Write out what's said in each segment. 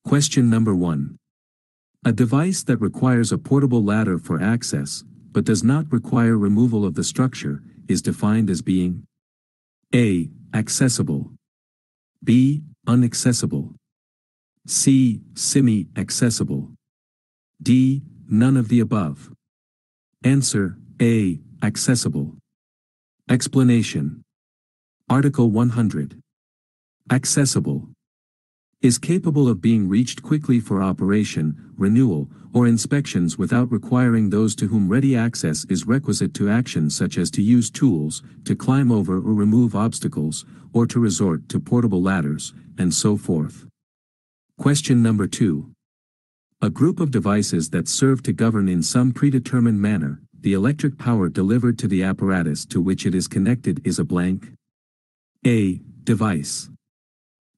Question number 1. A device that requires a portable ladder for access, but does not require removal of the structure, is defined as being A. Accessible. B. Unaccessible. C. Semi-accessible. D. None of the above. Answer: A. Accessible. Explanation. Article 100. Accessible. Is capable of being reached quickly for operation, renewal, or inspections without requiring those to whom ready access is requisite to actions such as to use tools, to climb over or remove obstacles, or to resort to portable ladders, and so forth. Question number 2. A group of devices that serve to govern in some predetermined manner the electric power delivered to the apparatus to which it is connected is a blank. A. Device.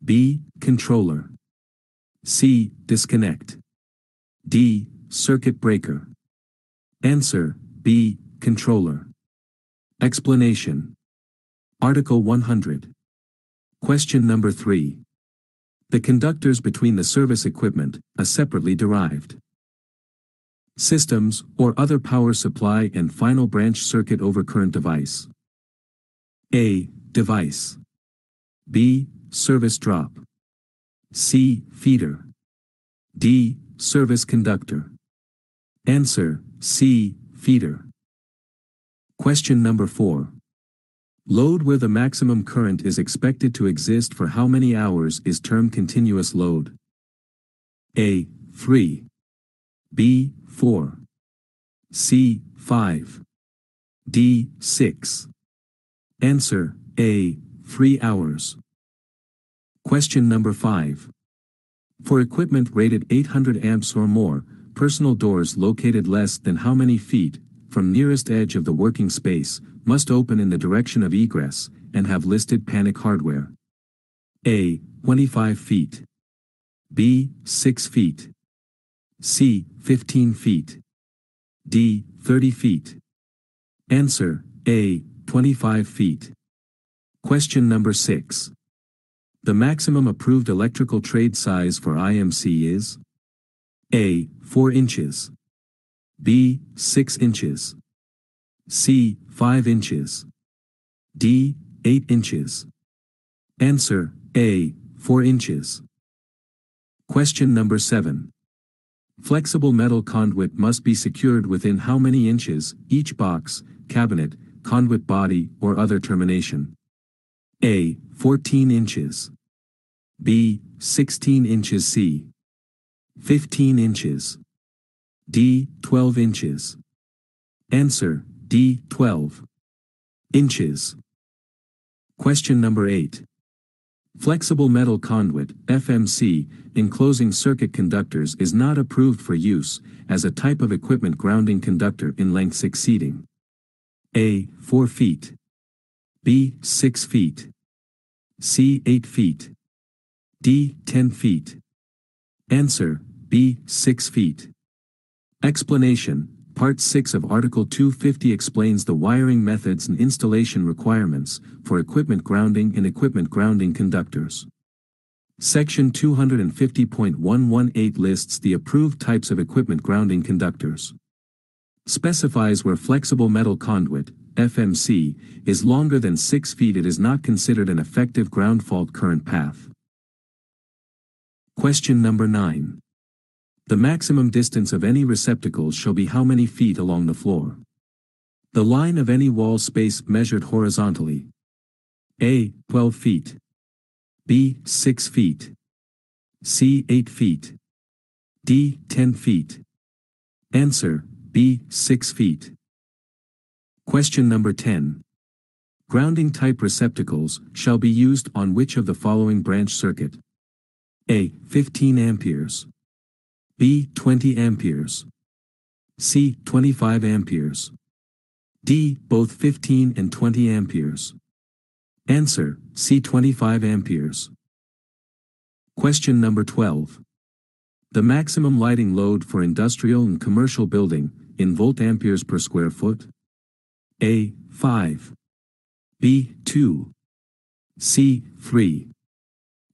B. Controller. C. Disconnect. D. Circuit breaker. Answer: B. Controller. Explanation. Article 100. Question number 3. The conductors between the service equipment, are separately derived. Systems, or other power supply and final branch circuit overcurrent device. A. Device. B. Service drop. C. Feeder. D. Service conductor. Answer: C. Feeder. Question number 4. Load where the maximum current is expected to exist for how many hours is termed continuous load? A. 3. B. 4. C. 5. D. 6. Answer: A. 3 hours. Question number 5. For equipment rated 800 amps or more, personal doors located less than how many feet from nearest edge of the working space must open in the direction of egress and have listed panic hardware? A. 25 feet. B. 6 feet. C. 15 feet. D. 30 feet. Answer: A. 25 feet. Question number 6. The maximum approved electrical trade size for IMC is A. 4 inches. B. 6 inches. C. 5 inches. D. 8 inches. Answer: A. 4 inches. Question number 7. Flexible metal conduit must be secured within how many inches each box, cabinet, conduit body or other termination? A. 14 inches. B. 16 inches. C. 15 inches. D. 12 inches. Answer: D. 12 inches. Question number 8. Flexible metal conduit, FMC, enclosing circuit conductors is not approved for use as a type of equipment grounding conductor in lengths exceeding A. 4 feet. B. 6 feet. C. 8 feet. D. 10 feet. Answer: B. 6 feet. Explanation. Part 6 of Article 250 explains the wiring methods and installation requirements for equipment grounding and equipment grounding conductors. Section 250.118 lists the approved types of equipment grounding conductors. Specifies where flexible metal conduit, FMC, is longer than 6 feet it is not considered an effective ground fault current path. Question number 9. The maximum distance of any receptacle shall be how many feet along the floor? The line of any wall space measured horizontally. A. 12 feet. B. 6 feet. C. 8 feet. D. 10 feet. Answer: B. 6 feet. Question number 10. Grounding type receptacles shall be used on which of the following branch circuit? A. 15 amperes. B. 20 amperes. C. 25 amperes. D. Both 15 and 20 amperes. Answer: C. 25 amperes. Question number 12. The maximum lighting load for industrial and commercial building in volt-amperes per square foot? A. 5. B. 2. C. 3.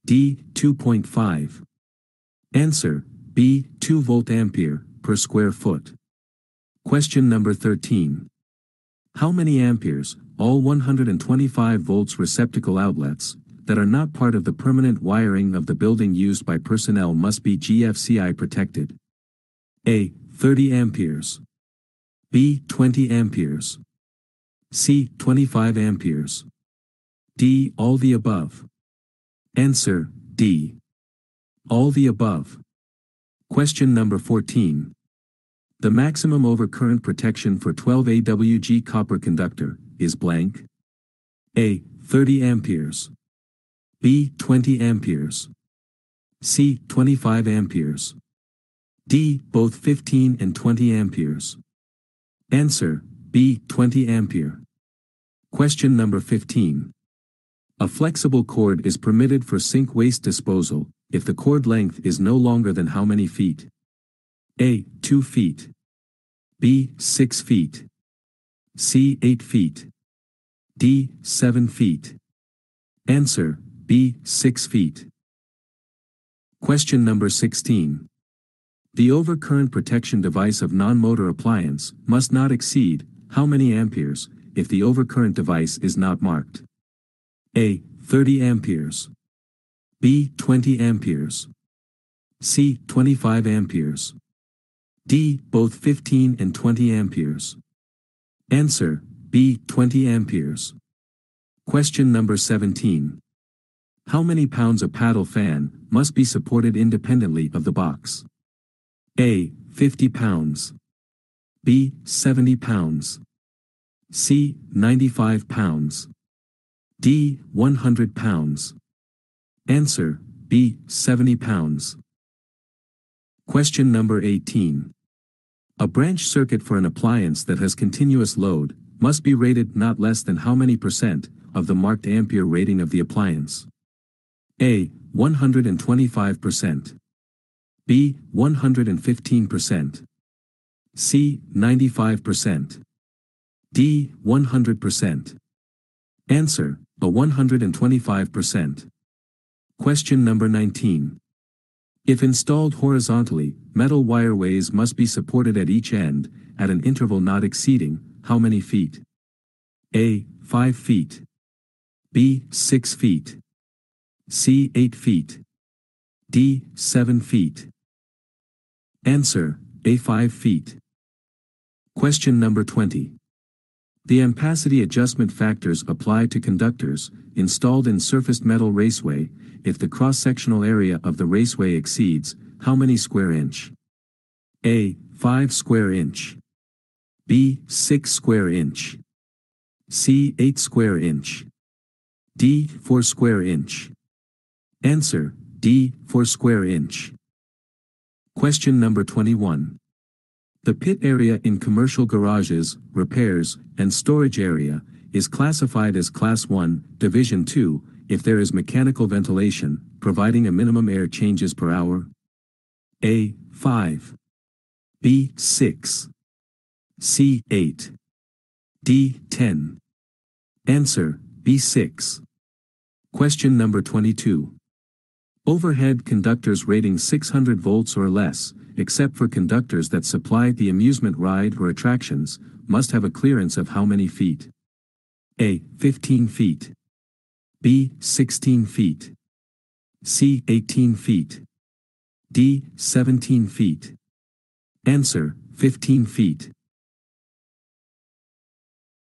D. 2.5. Answer, B. 2 volt ampere per square foot. Question number 13. How many amperes, all 125 volts receptacle outlets, that are not part of the permanent wiring of the building used by personnel must be GFCI protected? A. 30 amperes. B. 20 amperes. C. 25 amperes. D. All the above. Answer, D. All the above. Question number 14. The maximum overcurrent protection for 12 AWG copper conductor is blank. A. 30 amperes. B. 20 amperes. C. 25 amperes. D. Both 15 and 20 amperes. Answer, B. 20 ampere. Question number 15. A flexible cord is permitted for sink waste disposal if the cord length is no longer than how many feet? A. 2 feet. B. 6 feet. C. 8 feet. D. 7 feet. Answer, B. 6 feet. Question number 16. The overcurrent protection device of non-motor appliance must not exceed how many amperes if the overcurrent device is not marked? A. 30 amperes. B. 20 amperes. C. 25 amperes. D. Both 15 and 20 amperes. Answer, B. 20 amperes. Question number 17. How many pounds a paddle fan must be supported independently of the box? A. 50 pounds. B. 70 pounds. C. 95 pounds. D. 100 pounds. Answer, B. 70 pounds. Question number 18. A branch circuit for an appliance that has continuous load must be rated not less than how many percent of the marked ampere rating of the appliance? A. 125%. B. 115%. C. 95%. D. 100%. Answer, a 125%. Question number 19. If installed horizontally, metal wireways must be supported at each end, at an interval not exceeding how many feet? A. 5 feet. B. 6 feet. C. 8 feet. D. 7 feet. Answer, A. 5 feet. Question number 20. The ampacity adjustment factors apply to conductors installed in surfaced metal raceway if the cross-sectional area of the raceway exceeds how many square inch? A. 5 square inch. B. 6 square inch. C. 8 square inch. D. 4 square inch. Answer, D. 4 square inch. Question number 21. The pit area in commercial garages, repairs, and storage area is classified as Class 1, Division 2, if there is mechanical ventilation, providing a minimum air changes per hour? A. 5. B. 6. C. 8. D. 10. Answer, B. 6. Question number 22. Overhead conductors rating 600 volts or less, except for conductors that supply the amusement ride or attractions, must have a clearance of how many feet? A. 15 feet. B. 16 feet. C. 18 feet. D. 17 feet. Answer, 15 feet.